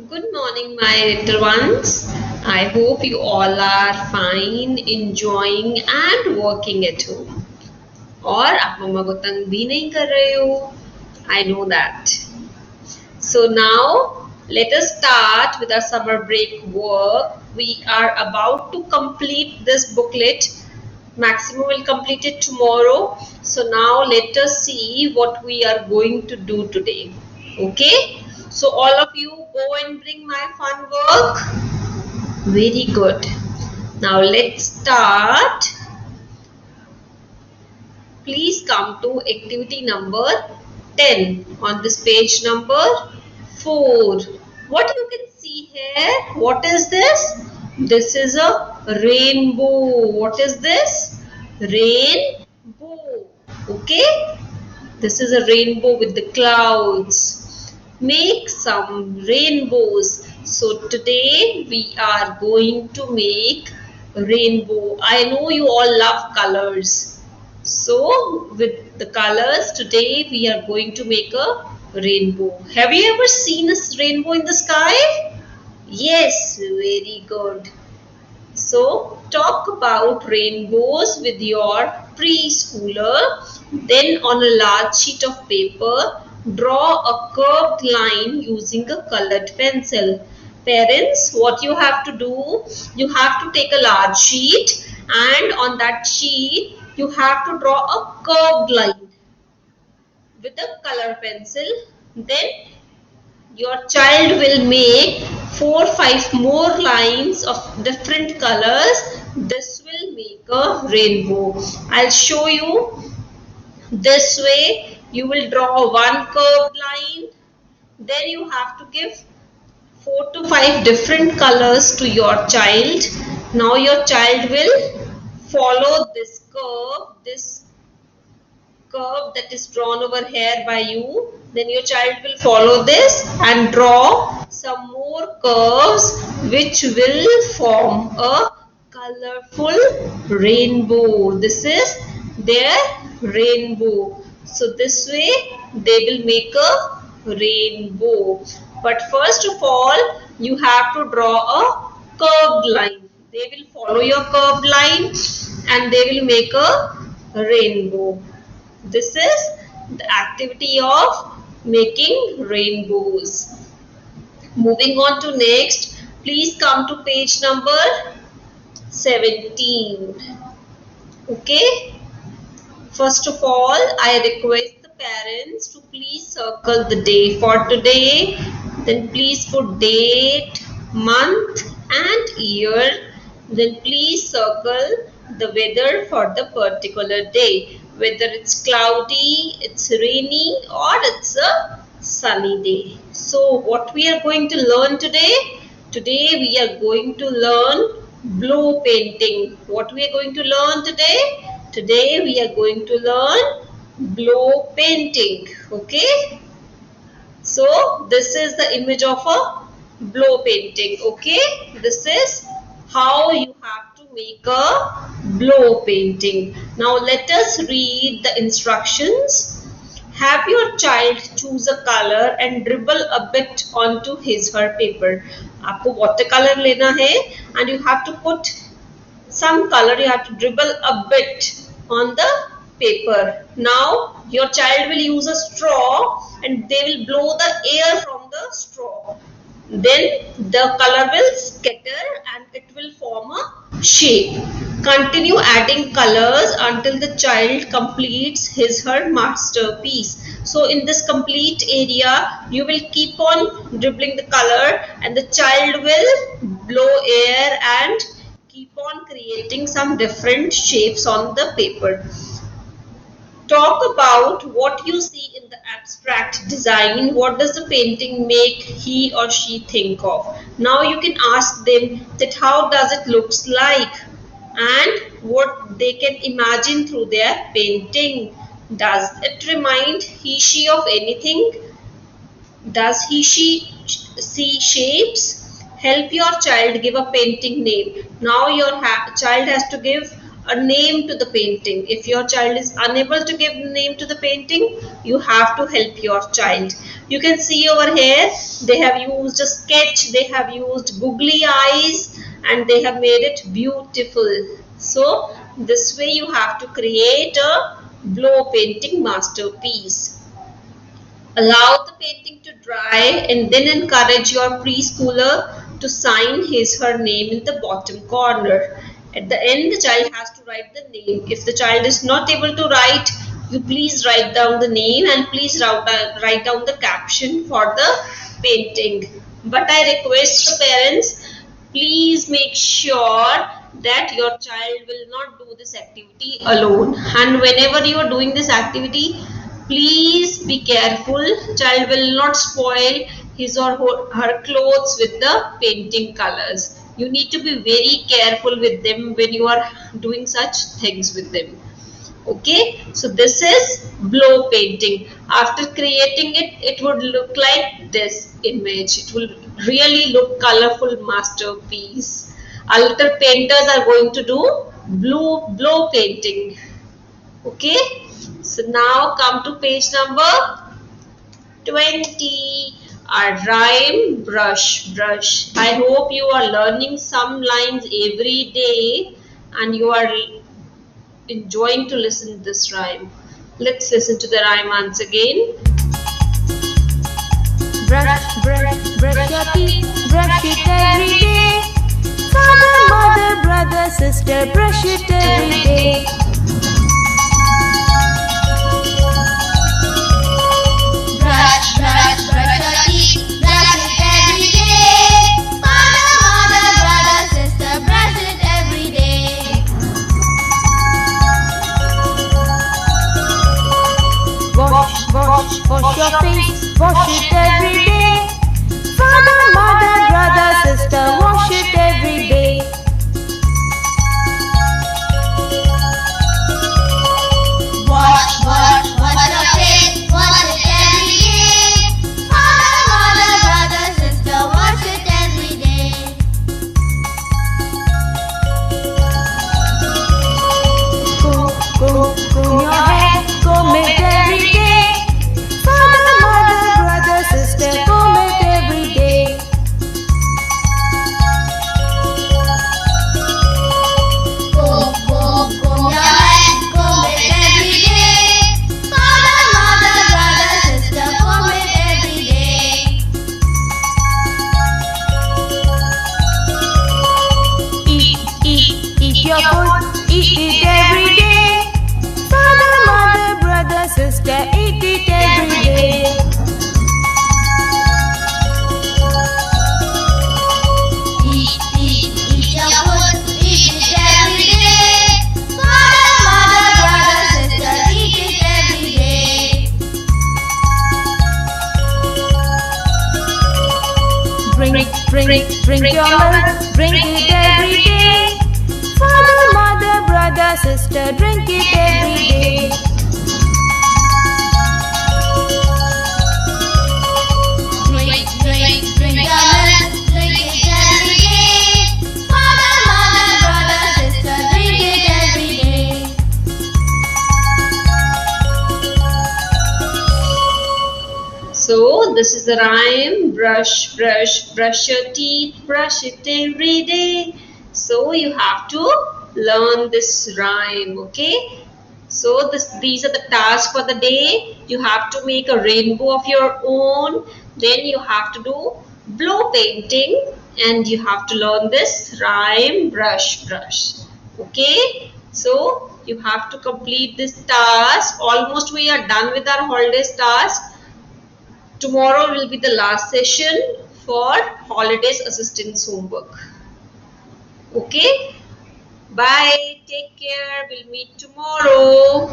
Good morning, my little ones. I hope you all are fine, enjoying and working at home. और आप मम्मा को तंग भी नहीं कर रहे हो. I know that. So now let us start with our summer break work. We are about to complete this booklet. Maximum will complete it tomorrow. So now let us see what we are going to do today. Okay? So all of you go and bring my fun work. Very good. Now let's start. Please come to activity number 10 on this page number 4. What you can see here? What is this? This is a rainbow. What is this? Rainbow. Okay? This is a rainbow with the clouds. Make some rainbows. So today we are going to make a rainbow. I know you all love colors. So with the colors today we are going to make a rainbow. Have you ever seen a rainbow in the sky? Yes, very good. So talk about rainbows with your preschooler. Then on a large sheet of paper, draw a curved line using a colored pencil. Parents, what you have to do, you have to take a large sheet and on that sheet you have to draw a curved line with a color pencil. Then your child will make 4-5 more lines of different colors. This will make a rainbow. I'll show you. This way you will draw one curved line. Then you have to give 4 to 5 different colors to your child. Now your child will follow this curve that is drawn over here by you. Then your child will follow this and draw some more curves which will form a colorful rainbow. This is their rainbow. So this way they will make a rainbow. But first of all you have to draw a curved line. They will follow your curved line and they will make a rainbow. This is the activity of making rainbows. Moving on to next, please come to page number 17. Okay. First of all, I request the parents to please circle the day for today. Then please put date, month and year. Then please circle the weather for the particular day. Whether it's cloudy, it's rainy or it's a sunny day. So what we are going to learn today? Today we are going to learn blow painting. What we are going to learn today? Today we are going to learn blow painting. Okay. So this is the image of a blow painting. Okay. This is how you have to make a blow painting. Now let us read the instructions. Have your child choose a color and dribble a bit onto his her paper. आपको watercolor लेना है and you have to put some color, you have to dribble a bit on the paper. Now your child will use a straw and they will blow the air from the straw. Then the color will scatter and it will form a shape. Continue adding colors until the child completes his her masterpiece. So in this complete area, you will keep on dribbling the color and the child will blow air and keep on creating some different shapes on the paper. Talk about what you see in the abstract design. What does the painting make he or she think of? Now you can ask them that how does it looks like and what they can imagine through their painting. Does it remind he she of anything? Does he she see shapes? Help your child give a painting name. Now your child has to give a name to the painting. If your child is unable to give name to the painting, you have to help your child. You can see over here they have used a sketch, they have used googly eyes, and they have made it beautiful. So this way you have to create a blow painting masterpiece. Allow the painting to dry and then encourage your preschooler to sign his/her name in the bottom corner. At the end, the child has to write the name. If the child is not able to write, you please write down the name and please write down the caption for the painting. But I request the parents, please make sure that your child will not do this activity alone. And whenever you are doing this activity, please be careful. Child will not spoil his or her clothes with the painting colors. You need to be very careful with them when you are doing such things with them. Okay, so this is blow painting. After creating it, it would look like this image. It will really look colorful masterpiece. Other painters are going to do blow painting. Okay, so now come to page number 20. A rhyme, brush. I hope you are learning some lines every day and you are enjoying to listen to this rhyme. Let's listen to the rhyme once again. Brush your teeth, brush it every day. Father, mother, brother, sister, brush it every day. Brush your teeth, brush it every day. Father, mother, brother, sister, brush it every day. Wash your face, wash it every day. Father, mother, brother, sister, wash it every day. Wash your face, wash it every day. Father, mother, brother, sister, wash it every day. Comb your hair, comb it every day. Father, mother, brother, sister, comb it every day. Comb your hair, comb it every day. Father, mother, brother, sister, comb it every day. Eat your food, eat it every day. Father, mother, brother, sister, eat it every day. Eat your food, eat it every day. Father, mother, brother, sister, eat it every day. Drink your milk, drink it every day. Father, mother, brother, sister, drink it every day. Drink your milk, drink it every day. Father, mother, brother, sister, drink it every day. So this is the rhyme. Brush your teeth, brush it every day. So you have to learn this rhyme. Okay, so these are the tasks for the day. You have to make a rainbow of your own. Then you have to do blow painting and you have to learn this rhyme, brush. Okay, so you have to complete this task. Almost we are done with our holidays task. Tomorrow will be the last session for holidays assistance homework. Okay, bye, take care, we'll meet tomorrow.